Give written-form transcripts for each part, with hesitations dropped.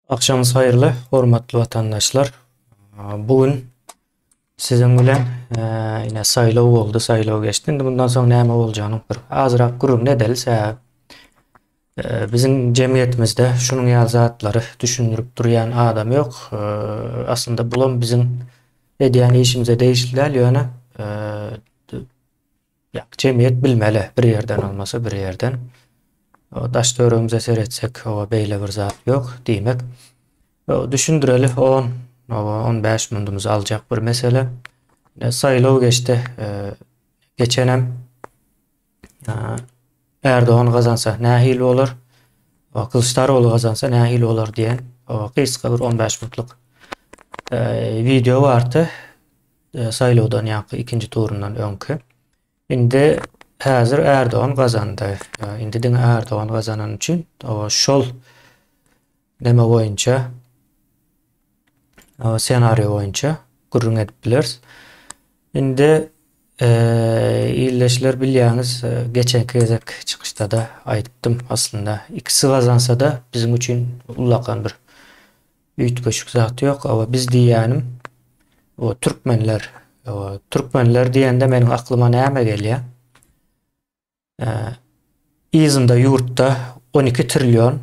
Akşamınız hayırlı, hormatly vatandaşlar. Bugün sizin bilen yine saýlaw boldy, saýlaw geçdi. Endi bundan soň näme boljagyny bir azrak gurum ne delse bizim jemgyýetimizde şunun ýaly zatlary düşündirip durýan adam ýok. Aslında bulam bizim edýän işimize değişiklikler ýöne jemgyýet bilmeli, bir ýerden olmasa bir ýerden. O daş döwrümize seretsek o beýle bir zat ýok diýmek. Düşündüreli 10-15 minutumuz alacak bir mesele. Saýlaw geçti. Geçenem Erdoğan kazansa nähili olur? Kılıçdaroğlu kazansa nähili olur diýen kysga bir 15 minutluk video vardı. Saýlawdan ýa-da ikinji turundan öňkü. Indi häzir Erdoğan kazandı. Indi diň Erdoğan kazanan üçin şol neme boýunça senaryo boýunça gurrun edip bileriz. Indi illeşler bilýäňiz geçenki gezek çykyşda da aýtdym aslında ikisi kazansa da bizim üçin ullakan bir üýtgeçlik zat ýok. Biz diýänim o türkmenler diýende meniň aklyma näme gelýär? İzimde yurtda 12 trilyon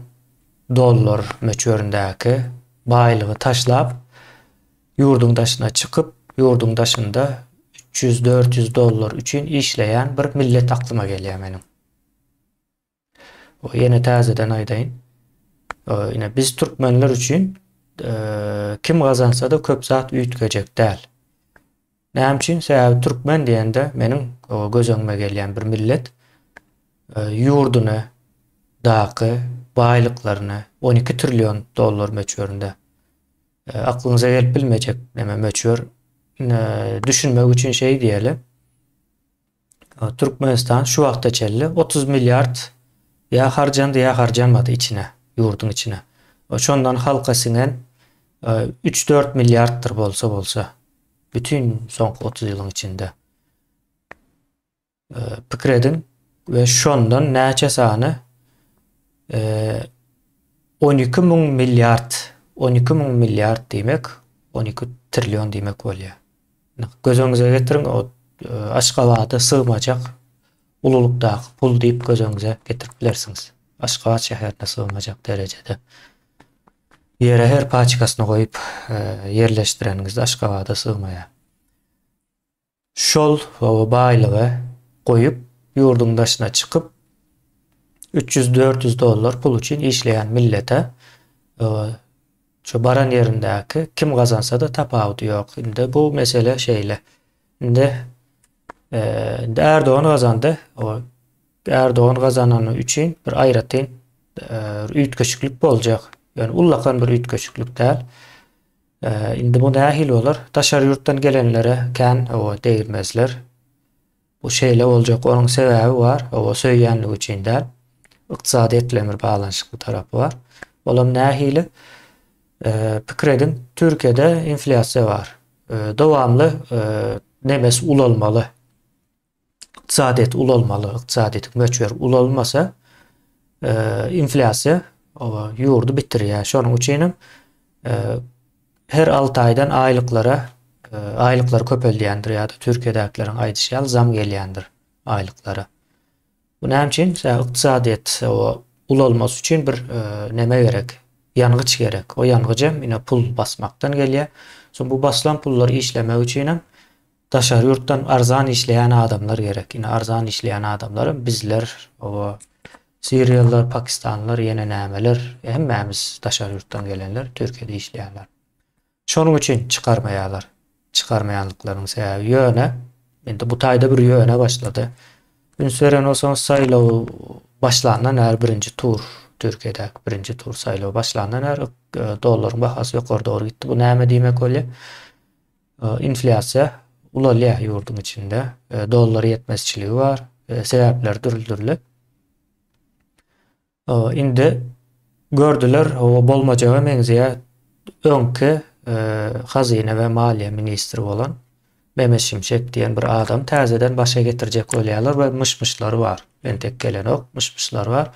dollar meçöründäki baýlygy taşlap yurdun daşına çıkıp yurdun daşında 300-400 dollar üçün işleyen bir millet aklıma gelýär meniň. O ýene täzeden aýdaýyn. Ýene biz türkmenler üçün kim kazansa da köp zat üýtgejek däl. Näme üçin? Sebäbi türkmen diýende meniň göz öňüme gelýän bir millet yurduny, daky, baýlyklaryny 12 trilyon dollar meçöründe aklınıza gelip bilmeyecek neme meçhur düşünmek için şey diyelim. Türkmenistan şu vaqta çelli 30 milyard ya harcandı ya harcanmadı içine, yurdun içine. Şondan halka sinen 3-4 milyardtır bolsa bütün son 30 yılın içinde. Pikredin ve şondan näçe sany 12 000 milyard demek 12 trilyon demek bolýar. Gözüňize getirin o Aşgabat'a sığmajak ululukdaky pul diýip gözüňize getirip bilersiňiz. Aşgabat şäherine sığmajak derejede. Ýere her paçkasyny goýup yerleşdireniňizde Aşgabat'a sığmaýar. Şol baýlygy goýup yurdun daşına çıkıp 300-400 dollar pul için işleyen millete şu baran yerindeki kim kazansa da tapawudy ýok. Indi bu mesele şeyle. Indi Erdoğan kazandı. O Erdoğan kazananı üçün bir aýratyn üýtgeçlik boljak. Yani ullakan bir üýtgeçlik däl. Indi bu nähili olur? Daşary ýurtdan gelenlere kän o değirmezler. Bu şeyle boljak. Onun sebäbi var. O söýýänligi üçin däl. Iqtisadi etlemir bağlanışıklı tarafı var. Olam nähili? Pikredin Türkiye'de inflasya var. Dowamly nemes ul olmaly. Iqtisadet ul olmaly. Iqtisadet möçber ul olmasa inflasya yurdu bitirýär. Şonuň üçin her 6 aýdan aýlyklar köpeldýändir ýa-da Türkiýedäkilerin aýdyşýaly zam gelýändir aýlyklara. Bu näme üçin? Iqtisadet ul olması üçin bir neme gerek? Ýangıç gerek. O ýangıjam ine pul basmaktan gelýär. Son bu baslan pullar işlemek üçin daşary ýurtdan arzan işleýän adamlar gerek. Ine arzan işleýän adamlar bizler, Siriýalılar, Pakistanlılar, ýene nämeler, hemmämiz daşary ýurtdan gelenler Türkiýede işleýärler. Şonuň üçin çykarmaýarlar. Çykarmaýanlyklaryň sebäbi ýöne. Endi bu taýda bir ýöne başlady. Ünseren olsanız saýlaw başlandan her birinci tur Türkiýede birinci tur saýlaw başlandan her dollaryň bahasy ýokary doğru gitdi. Bu näme diýmek bolýar? Inflasiýa ulalýar ýurdun içinde. Dollar ýetmezçiligi var. Sebäpler dürli. Indi gördüler o bolmajaga meňzeýär öňkü Hazine we Maliýe ministri bolan Mehmet Şimşek diyen bir adam täzeden başa getirjek bolýarlar we mışmışlary var. Entek gelen ok mışmışlar var.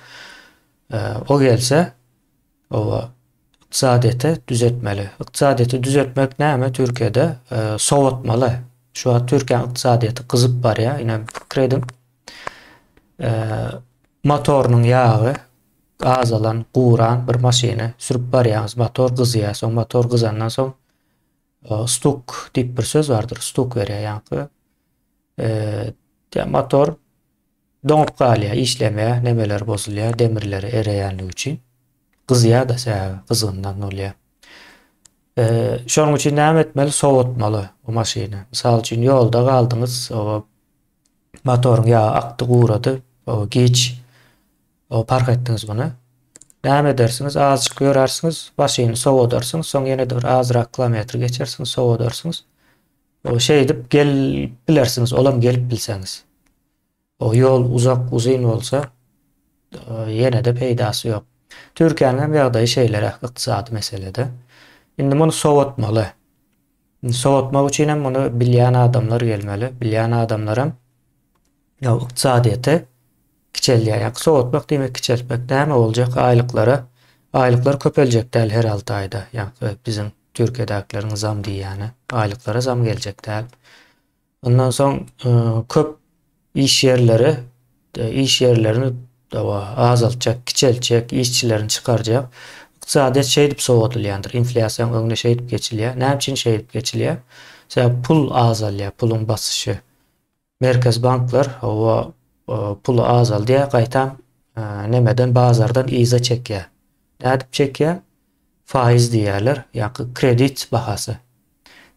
O gelse o iktisadiyeti düzeltmeli. İktisadiyeti düzeltmek näme Türkiye'de sowatmaly. Şu an Türkiýe iktisadiyeti kızıp bar ya. Ine pikredim. Motorunyň ýagy azalan, guran bir maşiny sürüp barýaňyz, motor gyzýar. Soň motor gyzandan soň stuk diýip bir söz bardyr. Stuk berýär ýa-ni. Motor doňup galýar, işlemeýär, nemeler bozulýar, demirleri ereýänligi üçin. Gyzýar da sebäbi gyzgyndan bolýar. Şonuň üçin näme etmeli? Sowatmaly o maşyny. Mysal üçin ýolda galdyňyz, o motoruň ýagy akdy, gurady, o geç o park etdiňiz buny. Näme edersiňiz? Azjyk görärsiňiz, maşyny sowadarsyňyz, soň ýene-de bir azrak kilometr geçersiňiz, sowadarsyňyz. O şey edip gel bilersiňiz, olam gelip bilseňiz. O ýol uzak, uzyn bolsa ýene-de peýdasy ýok. Türkiýanyň ýagdaýy şeýler ykdysady meselede. Indi muny sowatmaly. Sowatmak üçin hem muny bilýän adamlar gelmeli. Bilýän adamlaram ykdysadyety kiçelýär. Sowatmak demek kiçeltmek. Näme boljak? Aýlyklar köpeljek däl her 6 aýda. Ýani bizim Türkiýedäkilerin zam diýýäni. Aýlyklara zam geljek däl. Ondan soň köp iş yerlerini azaltjak, kiçeltjek, işçilerini çykarjak. İktisadyýet şey dip sowatylýandyr. Inflasiýa öňüne şey dip geçilýär. Näme üçin şey dip geçilýär? Sebäp pul azalýar, pulun basyşy. Merkez banklar o pulu azaldyýar, gaýtam nemeden bazardan iza çekýär. Näde çekýär? Faiz diýerler, ýa-ni kredit bahasy.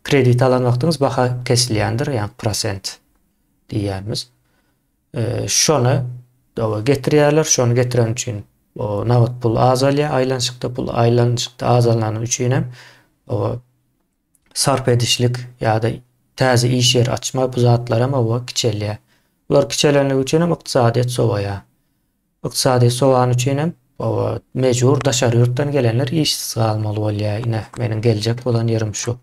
Kredit alan wagtyňyz baha kesilýändir, ýa-ni prosent diýýärmiz. Şonu getirýärler, şonu getiren üçin o nawat pul azalýar, aýlanşykda azalanyň üçin hem o sarp edişlik ýa-da täze iş yer açma bu zatlar hem o kiçelýär. Bular kiçelenligi üçin hem ykdysadyýet sowaýar. Ykdysadyýet sowan üçin hem o mejbur daşary ýurtdan gelenler işsiz galmaly bolýar. Ine meniň geljek bolan ýerim şu.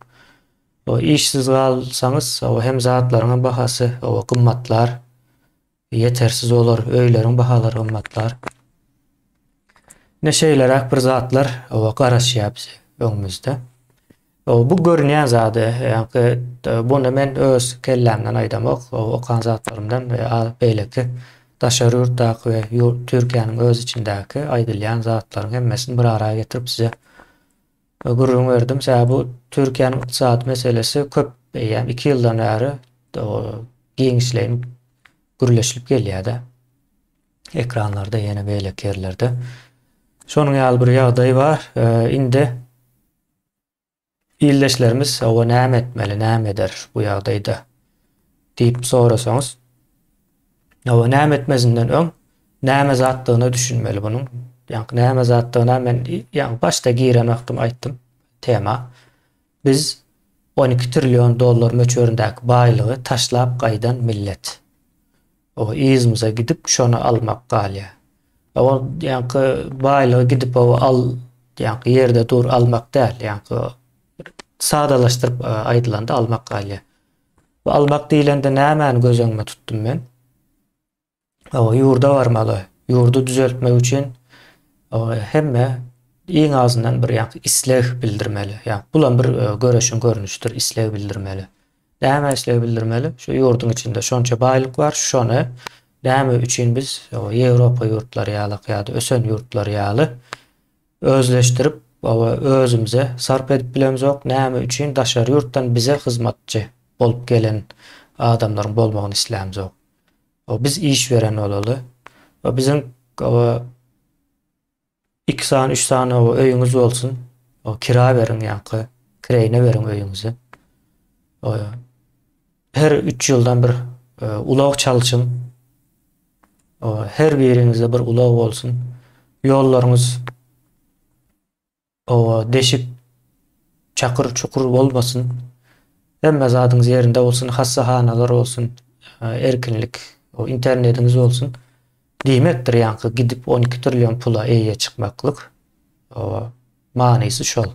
O işsiz galsaňyz o hem zatlaryň bahasy, o gymmatlar yetersiz olur, öýleriň bahalary gymmatlar. Ne şeyler bir zatlar o garaşýar bize öňümizde. O bu görünýän zady, ýani bunu men öz kellämden aýdamak, o okan zatlarymdan we beýleki daşary ýurtdaky we Türkiýanyň öz içindäki aýdylýan zatlaryň hemmesini bir araya getirip size gurrun berdim. Sebäbi bu Türkiýanyň ykdysady meselesi köp, ýani 2 ýyldan bäri o giňişleýin gürleşip gelýär-de. Ekranlarda ýene beýleki ýerlerde. Şonuň ýaly bir ýagdaý bar. Indi ýyldaşlarymyz o näme etmeli, näme eder bu ýagdaýda diýip sorasaňyz, o näme etmezinden öň näme zatlygyny düşünmeli bunuň. Ýani näme zatlygyna men başda giren wagtym aýtdym tema. Biz 12 trillion dollar möçberindäki baýlygy taşlap gaýdan millet. O izmize gidip şonu almak galýar. O ýani baýlygy gidip al, ýani ýerde dur almak däl, ýani sadalaşdırıp aýdylanda almak galýar. Bu almak diýilende nämäni göz öňüme tutdum men? O ýurda barmaly. Ýurdu düzeltmek üçin hemme iň azyndan bir ýani isleg bildirmeli. Ýani bulan bir göreşin görnüşdir, isleg bildirmeli. Näme isleg bildirmeli? Şu ýurduň içinde şonça baýlyk bar, şonu näme üçin biz Ýewropa ýurtlary ýaly, ösen ýurtlary ýaly özleşdirip özümüze sarp edip bilemizok, näme üçin daşary ýurtdan bize hyzmatçy bolup gelen adamlaryň bolmagyny islämizok. Biz iş veren olaly. Bizim 2 sany 3 sany öýüňiz bolsun. Kira berin ýa-ni kireyne berin öýüňizi. Her 3 ýyldan bir ulag çalyşyň. Her biriňizde bir ulag bolsun. Ýollaryňyz deşik çakır çukur bolmasın. Hemme zadyňyz ýerinde bolsun, hassahanalar bolsun, erkinlik, internetiniz bolsun. Diýmekdir ýani gidip 12 trillion pula eýe çykmaklyk. Manysy şol.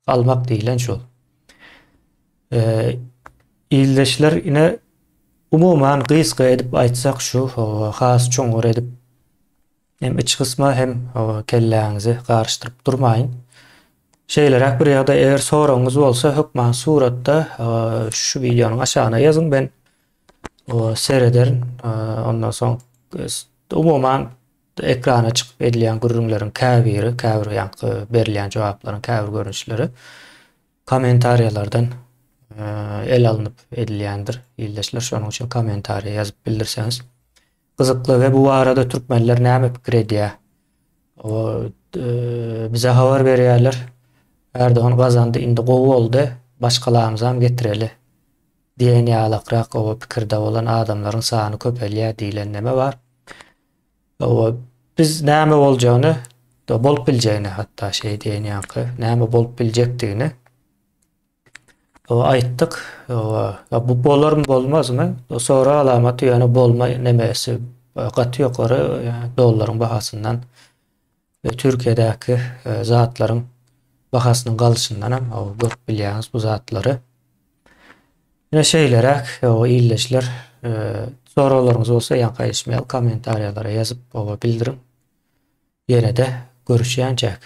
Almak diýilen şol. Ýyldaşlar ine umuman gysga edip aýtsak şu, has çoňur edip hem iç kısma hem kelläňizi garşdyryp durmaýyn. Şeylerek bir ýa-da eger soraňyz bolsa hökmen suratda şu videonyň aşagyna ýazyň, ben o serederim. Ondan soň umuman ekrana çykyp edilýän gürrüňleriň käbiri, käbir ýa-da berilýän jogaplaryň käbir görnüşleri kommentariýalardan el alınıp edilýändir. Ýyldaşlar, şonuň üçin kommentariýa ýazyp bildirseňiz gyzykly we bu arada türkmenler näme pikir edýär? O bize habar berýärler. Erdoğan gazandy, indi gowy boldy, başgalarymyzam getireli diýen ýalakrak o pikirde bolan adamlaryň sany köpelýär diýilen näme bar. O biz näme boljagyny, bolup biljegini, hatda şey diýen ýaky, näme bolup biljekdigini o aýtdyk. Bu bolarmy bolmazmy? Sonra alamaty ýany bolma nemesi gaty ýokary dollaryň bahasyndan ve Türkiýedäki zatlaryň bahasynyň galyşyndan hem görüp bilýäňiz bu zatlary. Ýene şeylerek o ýyldaşlar, soralaryňyz bolsa ýa-da kommentariýalara ýazyp bildirin. Ýene-de görüşýänçäk.